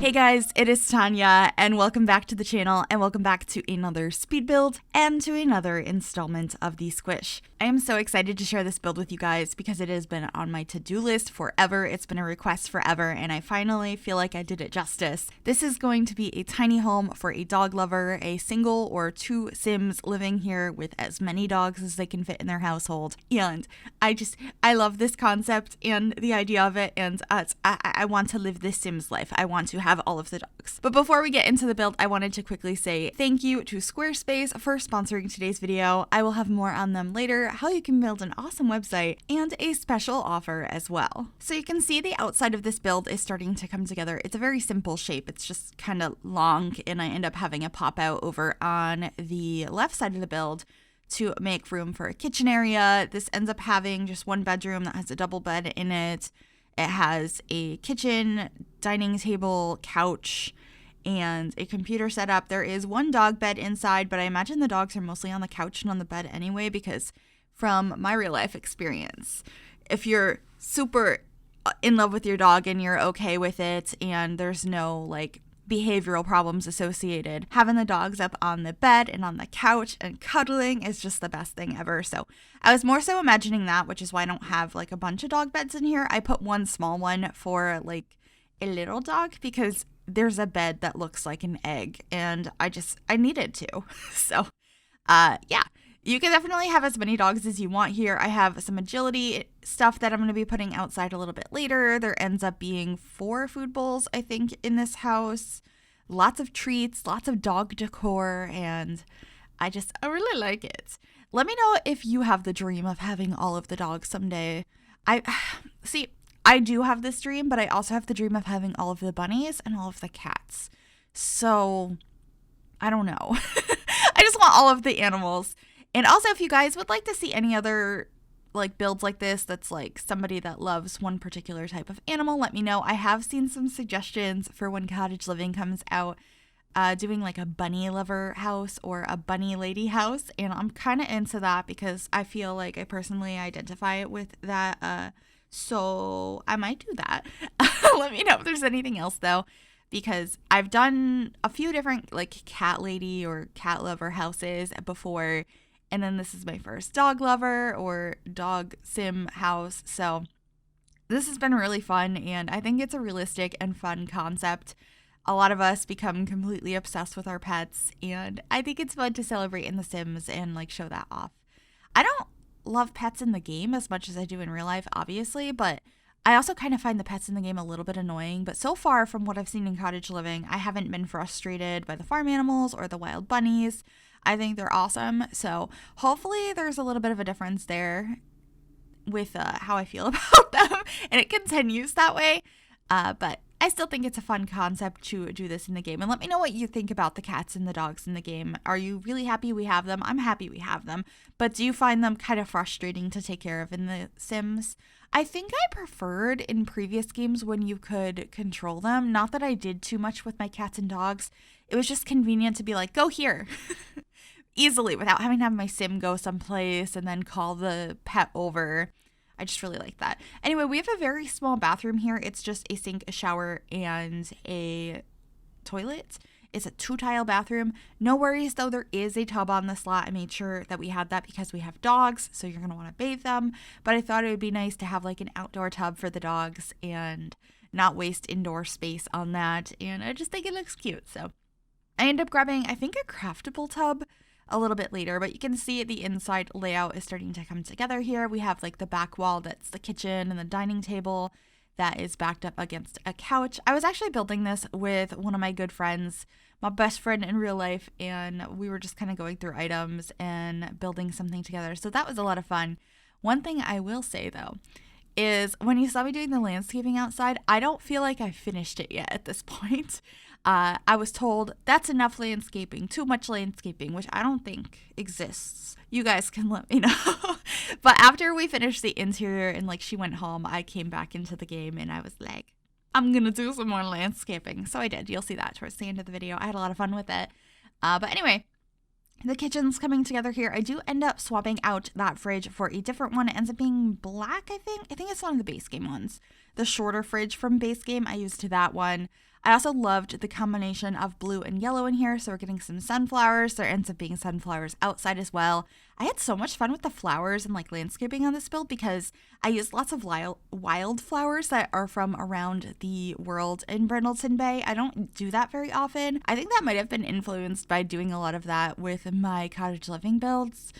Hey guys, it is Tanya, and welcome back to the channel, and welcome back to another speed build, and to another installment of the Squish. I am so excited to share this build with you guys because it has been on my to-do list forever. It's been a request forever, and I finally feel like I did it justice. This is going to be a tiny home for a dog lover, a single or two Sims living here with as many dogs as they can fit in their household. And I love this concept and the idea of it, and I want to live this Sims life. I want to have all of the dogs. But before we get into the build, I wanted to quickly say thank you to Squarespace for sponsoring today's video. I will have more on them later, how you can build an awesome website, and a special offer as well. So you can see the outside of this build is starting to come together. It's a very simple shape. It's just kind of long, and I end up having a pop out over on the left side of the build to make room for a kitchen area. This ends up having just one bedroom that has a double bed in it. It has a kitchen, dining table, couch, and a computer setup. There is one dog bed inside, but I imagine the dogs are mostly on the couch and on the bed anyway, because from my real life experience, if you're super in love with your dog and you're okay with it and there's no like behavioral problems associated, having the dogs up on the bed and on the couch and cuddling is just the best thing ever. So I was more so imagining that, which is why I don't have like a bunch of dog beds in here. I put one small one for like a little dog because there's a bed that looks like an egg and I needed to. So yeah, you can definitely have as many dogs as you want here. I have some agility stuff that I'm going to be putting outside a little bit later. There ends up being 4 food bowls, I think, in this house. Lots of treats, lots of dog decor, and I really like it. Let me know if you have the dream of having all of the dogs someday. I do have this dream, but I also have the dream of having all of the bunnies and all of the cats. So, I don't know. I just want all of the animals. And also, if you guys would like to see any other like builds like this that's like somebody that loves one particular type of animal, let me know. I have seen some suggestions for when cottage living comes out, doing like a bunny lover house or a bunny lady house, and I'm kind of into that because I feel like I personally identify with that, so I might do that. Let me know if there's anything else though, because I've done a few different like cat lady or cat lover houses before, and then this is my first dog lover or dog sim house. So this has been really fun, and I think it's a realistic and fun concept. A lot of us become completely obsessed with our pets, and I think it's fun to celebrate in The Sims and like show that off. I don't love pets in the game as much as I do in real life, obviously, but I also kind of find the pets in the game a little bit annoying. But so far from what I've seen in cottage living, I haven't been frustrated by the farm animals or the wild bunnies. I think they're awesome. So hopefully there's a little bit of a difference there with how I feel about them, and it continues that way. But I still think it's a fun concept to do this in the game. And let me know what you think about the cats and the dogs in the game. Are you really happy we have them? I'm happy we have them. But do you find them kind of frustrating to take care of in The Sims? I think I preferred in previous games when you could control them. Not that I did too much with my cats and dogs. It was just convenient to be like, go here. Easily, without having to have my sim go someplace and then call the pet over. I just really like that. Anyway, we have a very small bathroom here. It's just a sink, a shower, and a toilet. It's a 2-tile bathroom. No worries, though. There is a tub on the slot. I made sure that we had that because we have dogs, so you're going to want to bathe them. But I thought it would be nice to have like an outdoor tub for the dogs and not waste indoor space on that. And I just think it looks cute. So I end up grabbing, I think, a craftable tub a little bit later, but you can see the inside layout is starting to come together here. We have like the back wall that's the kitchen and the dining table that is backed up against a couch. I was actually building this with one of my good friends, my best friend in real life, and we were just kind of going through items and building something together. So that was a lot of fun. One thing I will say though is when you saw me doing the landscaping outside, I don't feel like I finished it yet at this point. I was told that's enough landscaping, too much landscaping, which I don't think exists. You guys can let me know. But after we finished the interior and like she went home, I came back into the game and I was like, I'm gonna do some more landscaping. So I did. You'll see that towards the end of the video. I had a lot of fun with it. But anyway, the kitchen's coming together here. I do end up swapping out that fridge for a different one. It ends up being black, I think. I think it's one of the base game ones. The shorter fridge from base game, I used that one. I also loved the combination of blue and yellow in here, so we're getting some sunflowers. There ends up being sunflowers outside as well. I had so much fun with the flowers and like landscaping on this build because I used lots of wild flowers that are from around the world in Brindleton Bay. I don't do that very often. I think that might have been influenced by doing a lot of that with my cottage living builds.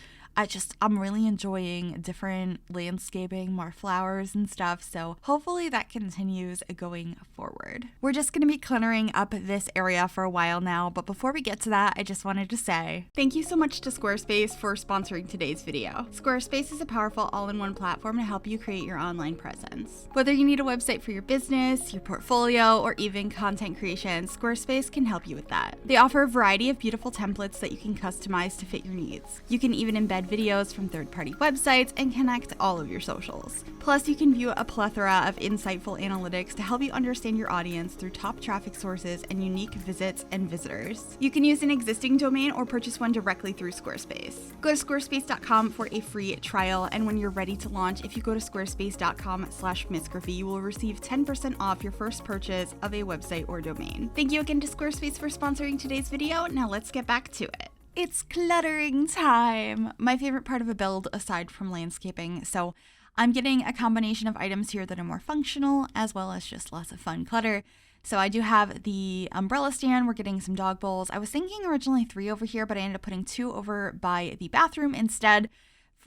I'm really enjoying different landscaping, more flowers and stuff. So hopefully that continues going forward. We're just going to be cluttering up this area for a while now. But before we get to that, I just wanted to say thank you so much to Squarespace for sponsoring today's video. Squarespace is a powerful all-in-one platform to help you create your online presence. Whether you need a website for your business, your portfolio, or even content creation, Squarespace can help you with that. They offer a variety of beautiful templates that you can customize to fit your needs. You can even embed videos from third-party websites and connect all of your socials. Plus, you can view a plethora of insightful analytics to help you understand your audience through top traffic sources and unique visits and visitors. You can use an existing domain or purchase one directly through Squarespace. Go to squarespace.com for a free trial, and when you're ready to launch, if you go to squarespace.com/MissGryphi, you will receive 10% off your first purchase of a website or domain. Thank you again to Squarespace for sponsoring today's video. Now let's get back to it. It's cluttering time! My favorite part of a build aside from landscaping. So I'm getting a combination of items here that are more functional as well as just lots of fun clutter. So I do have the umbrella stand. We're getting some dog bowls. I was thinking originally 3 over here, but I ended up putting 2 over by the bathroom instead.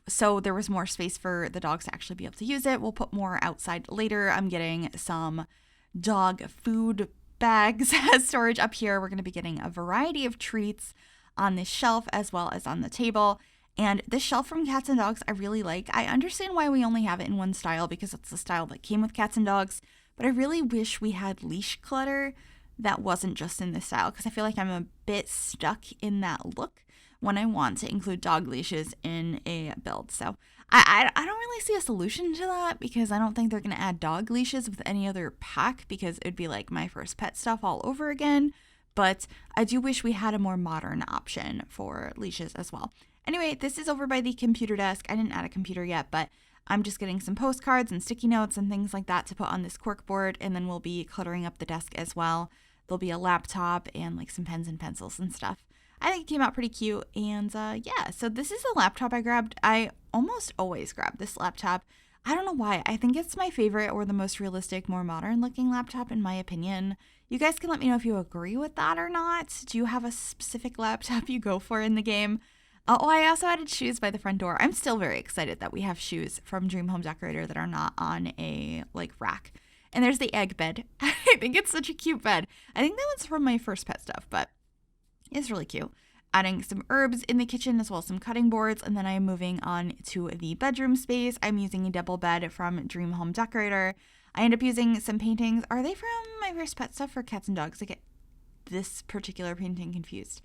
So there was more space for the dogs to actually be able to use it. We'll put more outside later. I'm getting some dog food bags as storage up here. We're going to be getting a variety of treats on this shelf as well as on the table. And this shelf from Cats and Dogs I really like. I understand why we only have it in one style because it's the style that came with Cats and Dogs, but I really wish we had leash clutter that wasn't just in this style because I feel like I'm a bit stuck in that look when I want to include dog leashes in a build. So I don't really see a solution to that because I don't think they're going to add dog leashes with any other pack because it'd be like My First Pet stuff all over again. But I do wish we had a more modern option for leashes as well. Anyway, this is over by the computer desk. I didn't add a computer yet, but I'm just getting some postcards and sticky notes and things like that to put on this cork board, and then we'll be cluttering up the desk as well. There'll be a laptop and like some pens and pencils and stuff. I think it came out pretty cute, and yeah, so this is a laptop I grabbed. I almost always grab this laptop. I don't know why. I think it's my favorite or the most realistic, more modern looking laptop in my opinion. You guys can let me know if you agree with that or not. Do you have a specific laptop you go for in the game? Oh, I also added shoes by the front door. I'm still very excited that we have shoes from Dream Home Decorator that are not on a like rack. And there's the egg bed. I think it's such a cute bed. I think that one's from My First Pet stuff, but it's really cute. Adding some herbs in the kitchen as well as some cutting boards, and then I'm moving on to the bedroom space. I'm using a double bed from Dream Home Decorator. I end up using some paintings. Are they from My First Pet stuff or Cats and Dogs? I get this particular painting confused.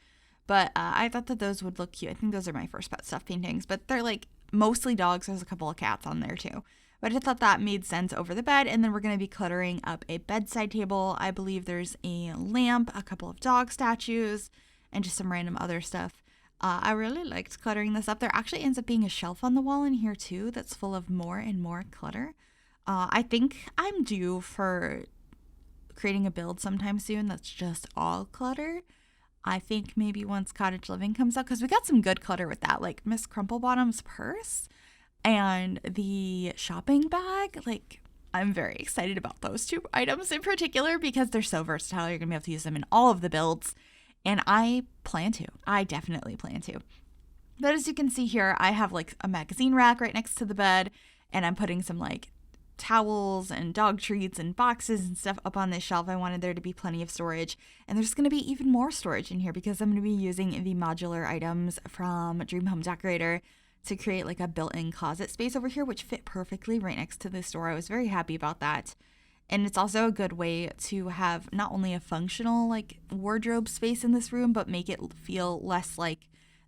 But I thought that those would look cute. I think those are My First Pet stuff paintings, but they're like mostly dogs. There's a couple of cats on there too. But I thought that made sense over the bed. And then we're going to be cluttering up a bedside table. I believe there's a lamp, a couple of dog statues, and just some random other stuff. I really liked cluttering this up. There actually ends up being a shelf on the wall in here too that's full of more and more clutter. I think I'm due for creating a build sometime soon that's just all clutter. I think maybe once Cottage Living comes out, because we got some good clutter with that, like Miss Crumplebottom's purse and the shopping bag. Like, I'm very excited about those 2 items in particular because they're so versatile. You're going to be able to use them in all of the builds. And I plan to. I definitely plan to. But as you can see here, I have like a magazine rack right next to the bed, and I'm putting some like towels and dog treats and boxes and stuff up on this shelf. I wanted there to be plenty of storage, and there's going to be even more storage in here because I'm going to be using the modular items from Dream Home Decorator to create like a built-in closet space over here, which fit perfectly right next to this door. I was very happy about that. And it's also a good way to have not only a functional like wardrobe space in this room, but make it feel less like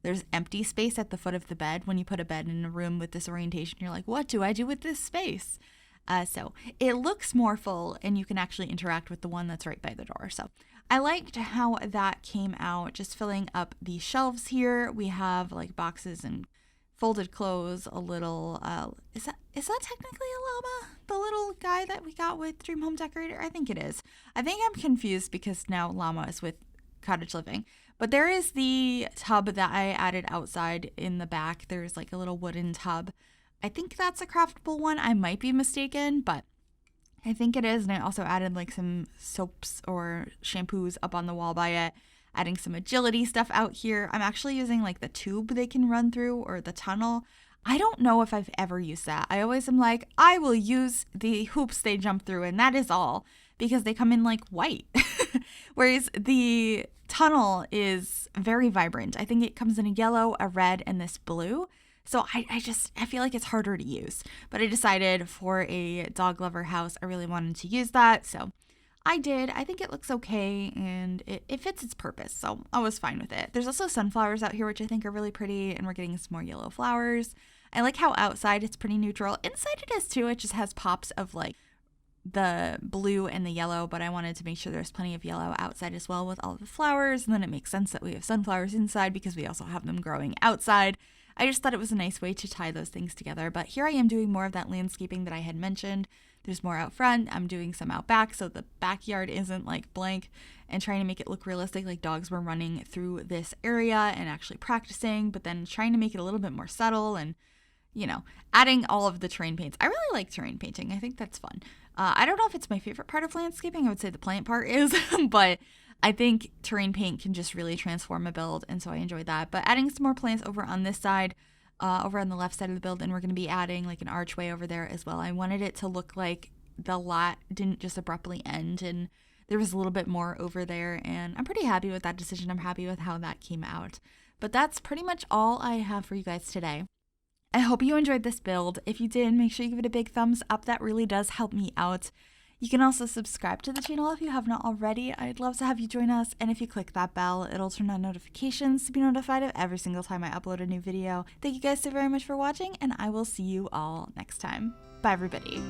there's empty space at the foot of the bed. When you put a bed in a room with this orientation, you're like, what do I do with this space? So it looks more full, and you can actually interact with the one that's right by the door. So I liked how that came out, just filling up the shelves here. We have like boxes and folded clothes, a little, is that technically a llama? The little guy that we got with Dream Home Decorator? I think it is. I think I'm confused because now llama is with Cottage Living. But there is the tub that I added outside in the back. There's like a little wooden tub. I think that's a craftable one. I might be mistaken, but I think it is. And I also added like some soaps or shampoos up on the wall by it, adding some agility stuff out here. I'm actually using like the tube they can run through or the tunnel. I don't know if I've ever used that. I always am like, I will use the hoops they jump through and that is all, because they come in like white. Whereas the tunnel is very vibrant. I think it comes in a yellow, a red, and this blue. So I feel like it's harder to use. But I decided for a dog lover house, I really wanted to use that. So I did. I think it looks okay and it fits its purpose. So I was fine with it. There's also sunflowers out here, which I think are really pretty. And we're getting some more yellow flowers. I like how outside it's pretty neutral. Inside it is too. It just has pops of like the blue and the yellow, but I wanted to make sure there's plenty of yellow outside as well with all of the flowers. And then it makes sense that we have sunflowers inside because we also have them growing outside. I just thought it was a nice way to tie those things together. But here I am doing more of that landscaping that I had mentioned. There's more out front. I'm doing some out back so the backyard isn't like blank, and trying to make it look realistic, like dogs were running through this area and actually practicing, but then trying to make it a little bit more subtle and, you know, adding all of the terrain paints. I really like terrain painting. I think that's fun. I don't know if it's my favorite part of landscaping. I would say the plant part is, but I think terrain paint can just really transform a build, and so I enjoyed that. But adding some more plants over on this side, over on the left side of the build, and we're going to be adding like an archway over there as well. I wanted it to look like the lot didn't just abruptly end, and there was a little bit more over there, and I'm pretty happy with that decision. I'm happy with how that came out. But that's pretty much all I have for you guys today. I hope you enjoyed this build. If you did, make sure you give it a big thumbs up. That really does help me out. You can also subscribe to the channel if you have not already. I'd love to have you join us. And if you click that bell, it'll turn on notifications to be notified of every single time I upload a new video. Thank you guys so very much for watching, and I will see you all next time. Bye, everybody.